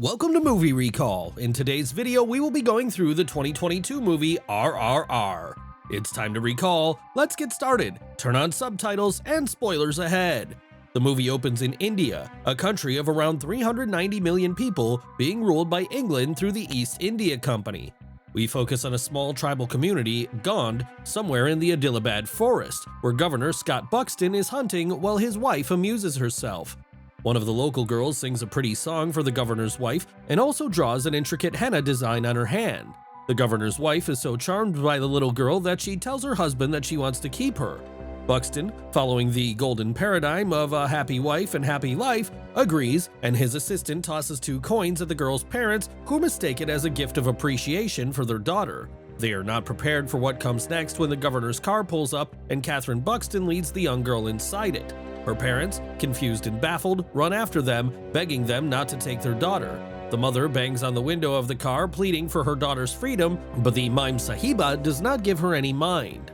Welcome to Movie Recall. In today's video, we will be going through the 2022 movie RRR. It's time to recall. Let's get started. Turn on subtitles and spoilers ahead. The movie opens in India, a country of around 390 million people being ruled by England through the East India Company. We focus on a small tribal community, Gond, somewhere in the Adilabad forest, where Governor Scott Buxton is hunting while his wife amuses herself. One of the local girls sings a pretty song for the governor's wife and also draws an intricate henna design on her hand. The governor's wife is so charmed by the little girl that she tells her husband that she wants to keep her. Buxton, following the golden paradigm of a happy wife and happy life, agrees, and his assistant tosses 2 coins at the girl's parents, who mistake it as a gift of appreciation for their daughter. They are not prepared for what comes next when the governor's car pulls up and Catherine Buxton leads the young girl inside it. Her parents, confused and baffled, run after them, begging them not to take their daughter. The mother bangs on the window of the car, pleading for her daughter's freedom, but the Maim Sahiba does not give her any mind.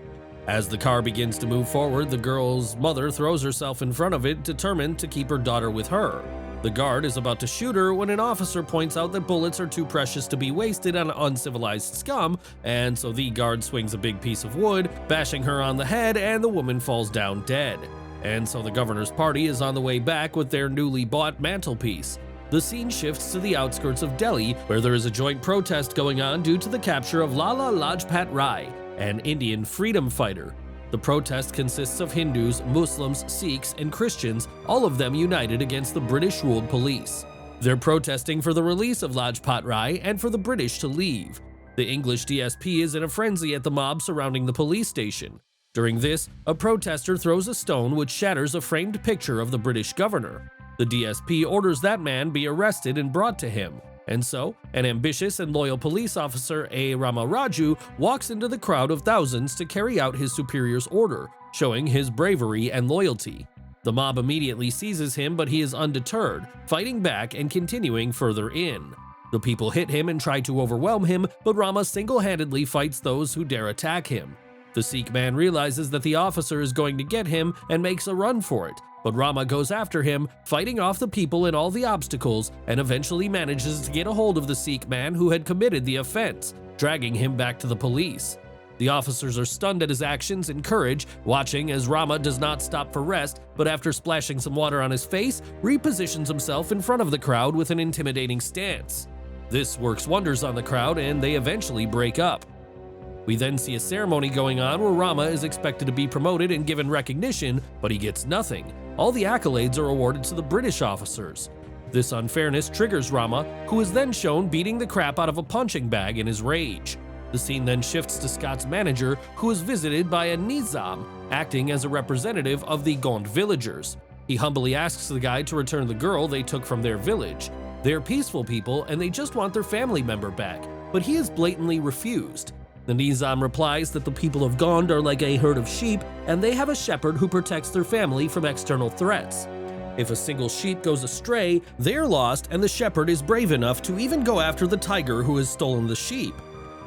As the car begins to move forward, the girl's mother throws herself in front of it, determined to keep her daughter with her. The guard is about to shoot her when an officer points out that bullets are too precious to be wasted on uncivilized scum, and so the guard swings a big piece of wood, bashing her on the head, and the woman falls down dead. And so the governor's party is on the way back with their newly bought mantelpiece. The scene shifts to the outskirts of Delhi, where there is a joint protest going on due to the capture of Lala Lajpat Rai, an Indian freedom fighter. The protest consists of Hindus, Muslims, Sikhs, and Christians, all of them united against the British-ruled police. They're protesting for the release of Lajpat Rai and for the British to leave. The English DSP is in a frenzy at the mob surrounding the police station. During this, a protester throws a stone which shatters a framed picture of the British governor. The DSP orders that man be arrested and brought to him. And so, an ambitious and loyal police officer, A. Ramaraju, walks into the crowd of thousands to carry out his superior's order, showing his bravery and loyalty. The mob immediately seizes him, but he is undeterred, fighting back and continuing further in. The people hit him and try to overwhelm him, but Rama single-handedly fights those who dare attack him. The Sikh man realizes that the officer is going to get him and makes a run for it, but Rama goes after him, fighting off the people and all the obstacles, and eventually manages to get a hold of the Sikh man who had committed the offense, dragging him back to the police. The officers are stunned at his actions and courage, watching as Rama does not stop for rest, but after splashing some water on his face, repositions himself in front of the crowd with an intimidating stance. This works wonders on the crowd, and they eventually break up. We then see a ceremony going on where Rama is expected to be promoted and given recognition, but he gets nothing. All the accolades are awarded to the British officers. This unfairness triggers Rama, who is then shown beating the crap out of a punching bag in his rage. The scene then shifts to Scott's manager, who is visited by a Nizam, acting as a representative of the Gond villagers. He humbly asks the guy to return the girl they took from their village. They're peaceful people and they just want their family member back, but he is blatantly refused. The Nizam replies that the people of Gond are like a herd of sheep and they have a shepherd who protects their family from external threats. If a single sheep goes astray, they're lost, and the shepherd is brave enough to even go after the tiger who has stolen the sheep,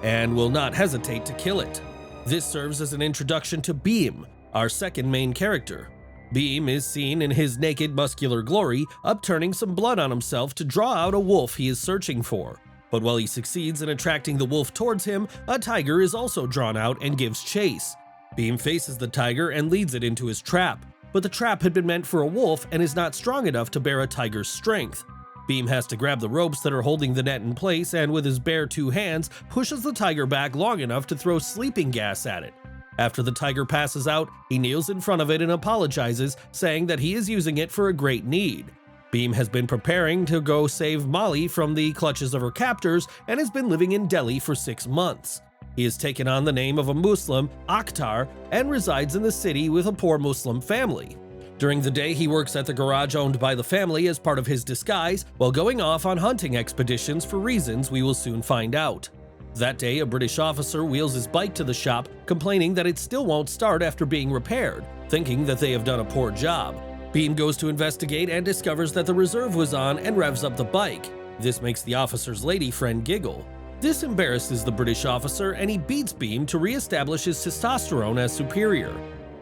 and will not hesitate to kill it. This serves as an introduction to Bhim, our second main character. Bhim is seen in his naked muscular glory, upturning some blood on himself to draw out a wolf he is searching for. But while he succeeds in attracting the wolf towards him, a tiger is also drawn out and gives chase. Bhim faces the tiger and leads it into his trap, but the trap had been meant for a wolf and is not strong enough to bear a tiger's strength. Bhim has to grab the ropes that are holding the net in place and with his bare 2 hands pushes the tiger back long enough to throw sleeping gas at it. After the tiger passes out, he kneels in front of it and apologizes, saying that he is using it for a great need. Bhim has been preparing to go save Molly from the clutches of her captors and has been living in Delhi for 6 months. He has taken on the name of a Muslim, Akhtar, and resides in the city with a poor Muslim family. During the day, he works at the garage owned by the family as part of his disguise, while going off on hunting expeditions for reasons we will soon find out. That day, a British officer wheels his bike to the shop, complaining that it still won't start after being repaired, thinking that they have done a poor job. Bhim goes to investigate and discovers that the reserve was on and revs up the bike. This makes the officer's lady friend giggle. This embarrasses the British officer and he beats Bhim to re-establish his testosterone as superior.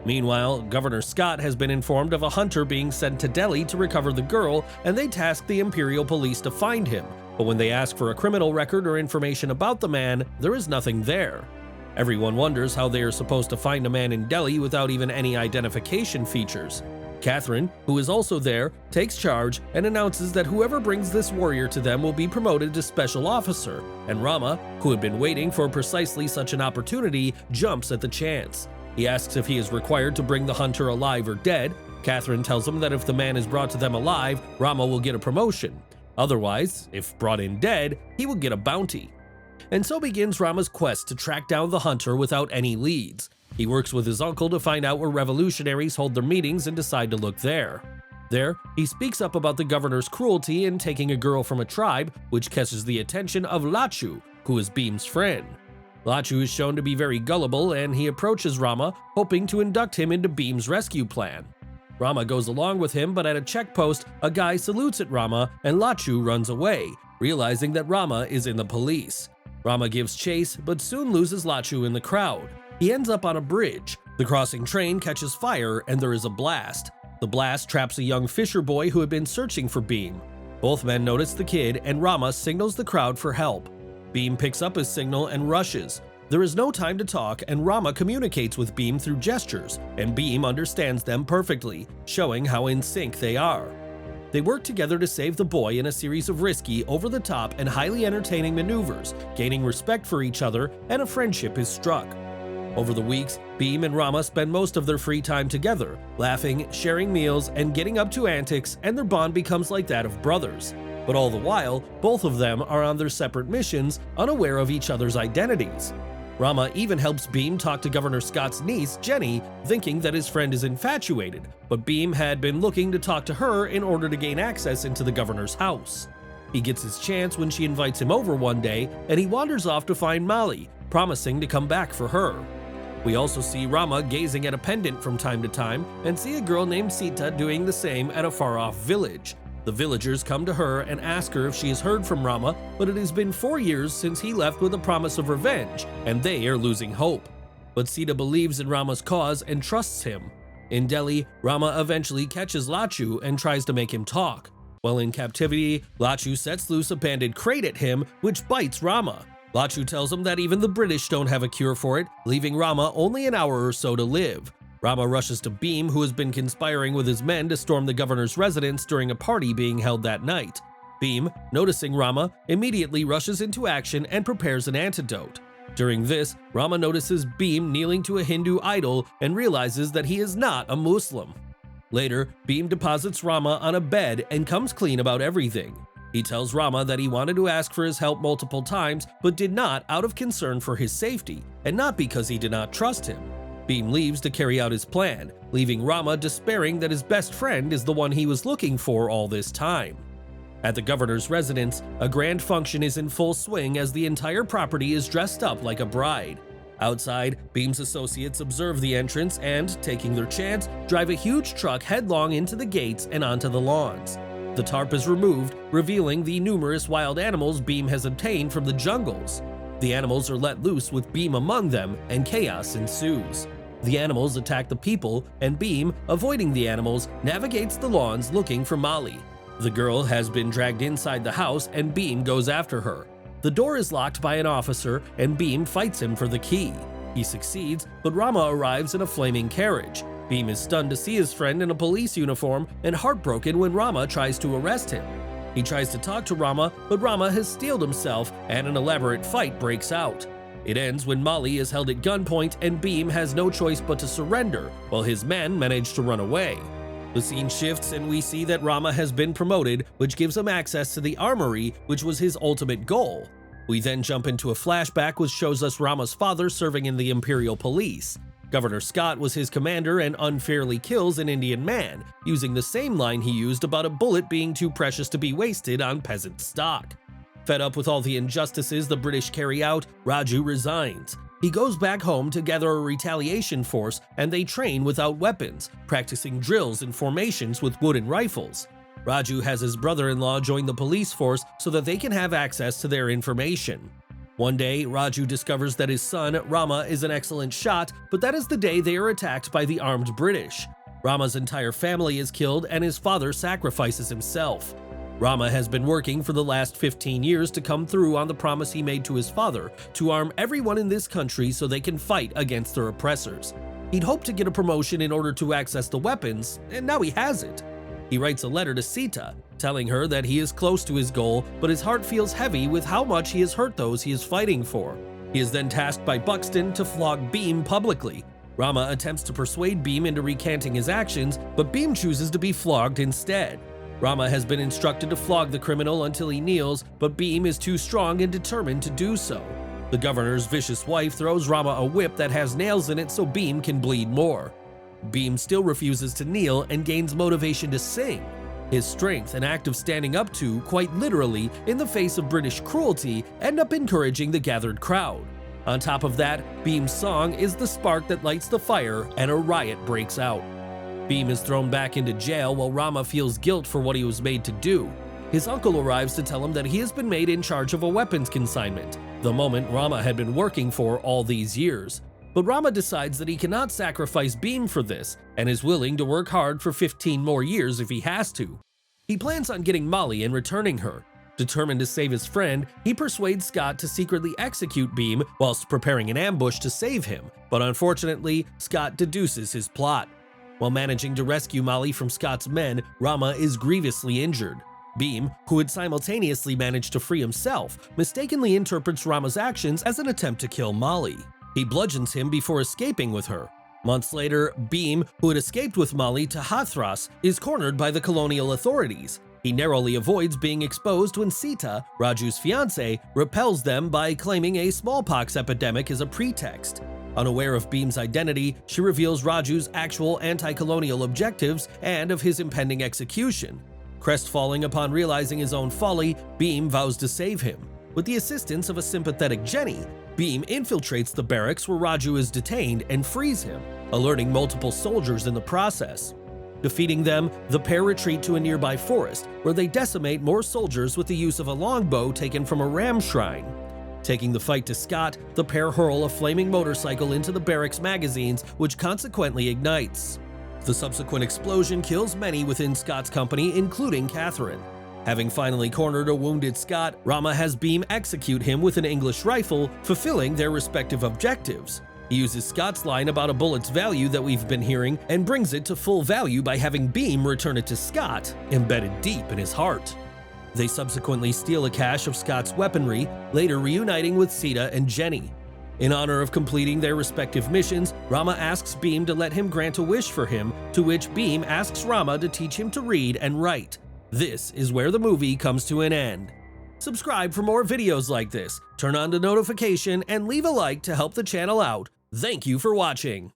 Meanwhile, Governor Scott has been informed of a hunter being sent to Delhi to recover the girl, and they task the Imperial Police to find him, but when they ask for a criminal record or information about the man, there is nothing there. Everyone wonders how they are supposed to find a man in Delhi without even any identification features. Catherine, who is also there, takes charge and announces that whoever brings this warrior to them will be promoted to special officer, and Rama, who had been waiting for precisely such an opportunity, jumps at the chance. He asks if he is required to bring the hunter alive or dead. Catherine tells him that if the man is brought to them alive, Rama will get a promotion. Otherwise, if brought in dead, he will get a bounty. And so begins Rama's quest to track down the hunter without any leads. He works with his uncle to find out where revolutionaries hold their meetings and decide to look there. There, he speaks up about the governor's cruelty in taking a girl from a tribe, which catches the attention of Lachu, who is Bhim's friend. Lachu is shown to be very gullible, and he approaches Rama, hoping to induct him into Bhim's rescue plan. Rama goes along with him, but at a checkpost, a guy salutes at Rama and Lachu runs away, realizing that Rama is in the police. Rama gives chase, but soon loses Lachu in the crowd. He ends up on a bridge. The crossing train catches fire and there is a blast. The blast traps a young fisher boy who had been searching for Bhim. Both men notice the kid and Rama signals the crowd for help. Bhim picks up his signal and rushes. There is no time to talk and Rama communicates with Bhim through gestures, and Bhim understands them perfectly, showing how in sync they are. They work together to save the boy in a series of risky, over-the-top, and highly entertaining maneuvers, gaining respect for each other, and a friendship is struck. Over the weeks, Bhim and Rama spend most of their free time together, laughing, sharing meals, and getting up to antics, and their bond becomes like that of brothers. But all the while, both of them are on their separate missions, unaware of each other's identities. Rama even helps Bhim talk to Governor Scott's niece, Jenny, thinking that his friend is infatuated, but Bhim had been looking to talk to her in order to gain access into the governor's house. He gets his chance when she invites him over one day, and he wanders off to find Molly, promising to come back for her. We also see Rama gazing at a pendant from time to time, and see a girl named Sita doing the same at a far-off village. The villagers come to her and ask her if she has heard from Rama, but it has been 4 years since he left with a promise of revenge, and they are losing hope. But Sita believes in Rama's cause and trusts him. In Delhi, Rama eventually catches Lachu and tries to make him talk. While in captivity, Lachu sets loose a banded crate at him, which bites Rama. Lachu tells him that even the British don't have a cure for it, leaving Rama only an hour or so to live. Rama rushes to Bhim, who has been conspiring with his men to storm the governor's residence during a party being held that night. Bhim, noticing Rama, immediately rushes into action and prepares an antidote. During this, Rama notices Bhim kneeling to a Hindu idol and realizes that he is not a Muslim. Later, Bhim deposits Rama on a bed and comes clean about everything. He tells Rama that he wanted to ask for his help multiple times, but did not out of concern for his safety, and not because he did not trust him. Bhim leaves to carry out his plan, leaving Rama despairing that his best friend is the one he was looking for all this time. At the governor's residence, a grand function is in full swing as the entire property is dressed up like a bride. Outside, Bhim's associates observe the entrance and, taking their chance, drive a huge truck headlong into the gates and onto the lawns. The tarp is removed, revealing the numerous wild animals Bhim has obtained from the jungles. The animals are let loose with Bhim among them, and chaos ensues. The animals attack the people, and Bhim, avoiding the animals, navigates the lawns looking for Molly. The girl has been dragged inside the house, and Bhim goes after her. The door is locked by an officer, and Bhim fights him for the key. He succeeds, but Rama arrives in a flaming carriage. Bhim is stunned to see his friend in a police uniform and heartbroken when Rama tries to arrest him. He tries to talk to Rama, but Rama has steeled himself, and an elaborate fight breaks out. It ends when Molly is held at gunpoint and Bhim has no choice but to surrender, while his men manage to run away. The scene shifts and we see that Rama has been promoted, which gives him access to the armory, which was his ultimate goal. We then jump into a flashback which shows us Rama's father serving in the Imperial Police. Governor Scott was his commander and unfairly kills an Indian man, using the same line he used about a bullet being too precious to be wasted on peasant stock. Fed up with all the injustices the British carry out, Raju resigns. He goes back home to gather a retaliation force, and they train without weapons, practicing drills and formations with wooden rifles. Raju has his brother-in-law join the police force so that they can have access to their information. One day, Raju discovers that his son, Rama, is an excellent shot, but that is the day they are attacked by the armed British. Rama's entire family is killed and his father sacrifices himself. Rama has been working for the last 15 years to come through on the promise he made to his father to arm everyone in this country so they can fight against their oppressors. He'd hoped to get a promotion in order to access the weapons, and now he has it. He writes a letter to Sita, telling her that he is close to his goal, but his heart feels heavy with how much he has hurt those he is fighting for. He is then tasked by Buxton to flog Beam publicly. Rama attempts to persuade Beam into recanting his actions, but Beam chooses to be flogged instead. Rama has been instructed to flog the criminal until he kneels, but Beam is too strong and determined to do so. The governor's vicious wife throws Rama a whip that has nails in it so Beam can bleed more. Beam still refuses to kneel and gains motivation to sing. His strength and act of standing up to, quite literally, in the face of British cruelty, end up encouraging the gathered crowd. On top of that, Beam's song is the spark that lights the fire and a riot breaks out. Beam is thrown back into jail while Rama feels guilt for what he was made to do. His uncle arrives to tell him that he has been made in charge of a weapons consignment, the moment Rama had been working for all these years. But Rama decides that he cannot sacrifice Beam for this and is willing to work hard for 15 more years if he has to. He plans on getting Molly and returning her. Determined to save his friend, he persuades Scott to secretly execute Beam whilst preparing an ambush to save him, but unfortunately, Scott deduces his plot. While managing to rescue Molly from Scott's men, Rama is grievously injured. Beam, who had simultaneously managed to free himself, mistakenly interprets Rama's actions as an attempt to kill Molly. He bludgeons him before escaping with her. Months later, Beam, who had escaped with Molly to Hathras, is cornered by the colonial authorities. He narrowly avoids being exposed when Sita, Raju's fiancée, repels them by claiming a smallpox epidemic as a pretext. Unaware of Beam's identity, she reveals Raju's actual anti-colonial objectives and of his impending execution. Crestfallen upon realizing his own folly, Beam vows to save him. With the assistance of a sympathetic Jenny, Beam infiltrates the barracks where Raju is detained and frees him, alerting multiple soldiers in the process. Defeating them, the pair retreat to a nearby forest, where they decimate more soldiers with the use of a longbow taken from a ram shrine. Taking the fight to Scott, the pair hurl a flaming motorcycle into the barracks magazines, which consequently ignites. The subsequent explosion kills many within Scott's company, including Catherine. Having finally cornered a wounded Scott, Rama has Beam execute him with an English rifle, fulfilling their respective objectives. He uses Scott's line about a bullet's value that we've been hearing and brings it to full value by having Beam return it to Scott, embedded deep in his heart. They subsequently steal a cache of Scott's weaponry, later reuniting with Sita and Jenny. In honor of completing their respective missions, Rama asks Beam to let him grant a wish for him, to which Beam asks Rama to teach him to read and write. This is where the movie comes to an end. Subscribe for more videos like this, turn on the notification, and leave a like to help the channel out. Thank you for watching.